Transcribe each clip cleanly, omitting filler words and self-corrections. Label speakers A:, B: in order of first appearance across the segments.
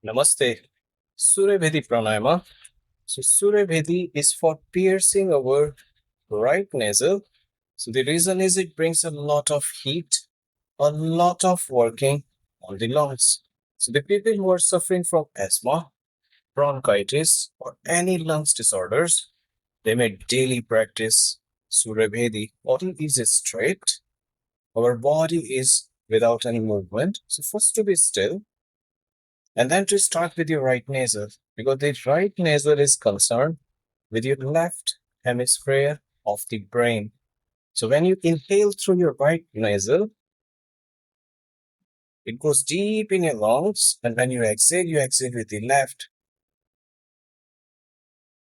A: Namaste. Surya Bhedi Pranayama. So Surya Bhedi is for piercing our right nasal. So the reason is it brings a lot of heat, a lot of working on the lungs. So the people who are suffering from asthma, bronchitis, or any lungs disorders, they may daily practice Surya Bhedi. Body is straight. Our body is without any movement. So first to be still, and then to start with your right nasal, because the right nasal is concerned with your left hemisphere of the brain. So when you inhale through your right nasal, it goes deep in your lungs, and when you exhale with the left.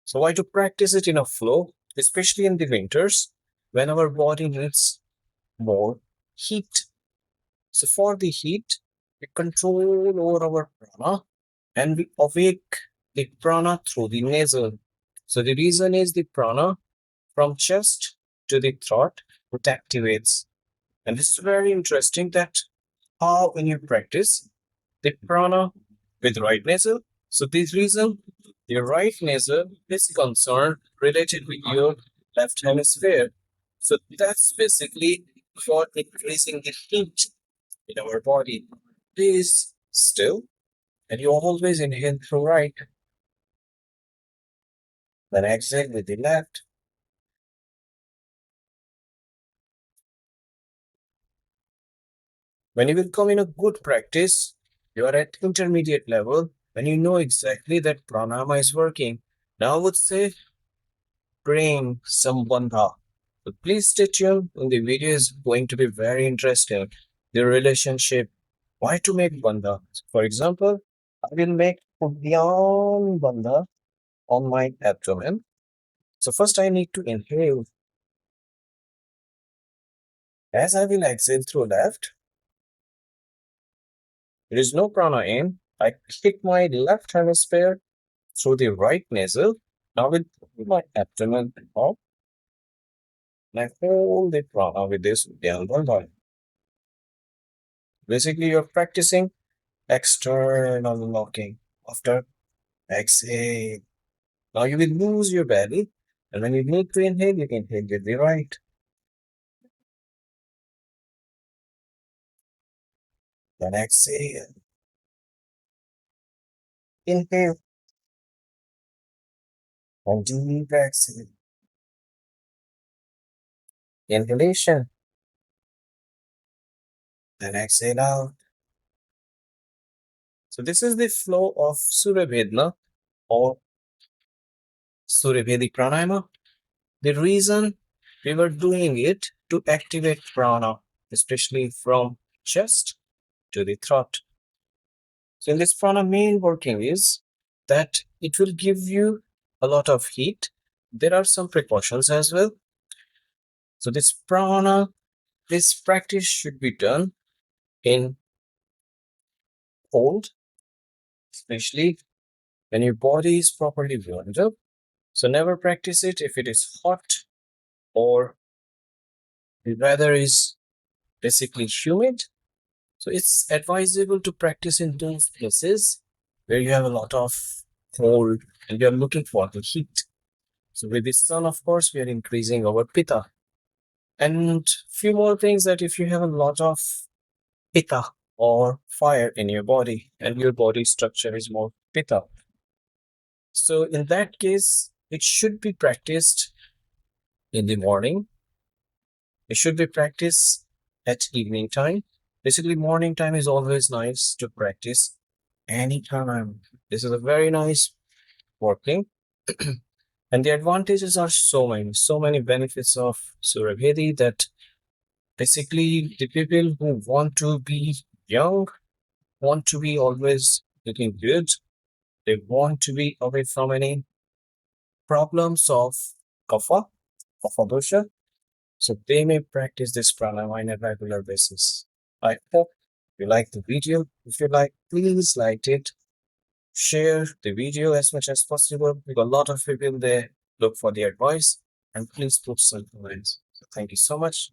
A: So why to practice it in a flow, especially in the winters, when our body needs more heat. So for the heat, we control over our prana and we awake the prana through the nasal. So the reason is the prana from chest to the throat, it activates. And this is very interesting that how when you practice the prana with right nasal. So this reason, your right nasal is concerned related with your left hemisphere. So that's basically for increasing the heat in our body. Please still, and you always inhale through right, then exhale with the left. When you will come in a good practice, you are at intermediate level, when you know exactly that pranayama is working. Now I would say bring some bandha. But please stay tuned, and the video is going to be very interesting. The relationship, why to make bandha. For example, I will make Udyan bandha on my abdomen. So first I need to inhale. As I will exhale through left, there is no prana in. I kick my left hemisphere through the right nasal. Now with my abdomen up, and I hold the prana with this downward line. Basically, you're practicing external locking. After exhale, now you will lose your belly, and when you need to inhale, you can inhale with the right. Then exhale, inhale, and deep exhale. Inhalation, then exhale out. So this is the flow of Surya Bheda or Surya Bhedi Pranayama. The reason we were doing it to activate prana, especially from chest to the throat. So in this prana, main working is that it will give you a lot of heat. There are some precautions as well. So this prana, this practice should be done in cold, especially when your body is properly warmed up. So never practice it if it is hot or the weather is basically humid. So it's advisable to practice in those places where you have a lot of cold and you're looking for the heat. So with the sun, of course, we are increasing our pitta. And few more things, that if you have a lot of pitta or fire in your body and your body structure is more pitta, so in that case, it should be practiced in the morning. It should be practiced at evening time. Basically, morning time is always nice to practice anytime. This is a very nice working. And the advantages are so many benefits of Surya Bhedi, that basically the people who want to be young, want to be always looking good, they want to be away from any problems of kapha dosha, so they may practice this pranayama on a regular basis. I hope you like the video. If you like, please like it, share the video as much as possible, because a lot of people they look for the advice, and please put some comments. So thank you so much.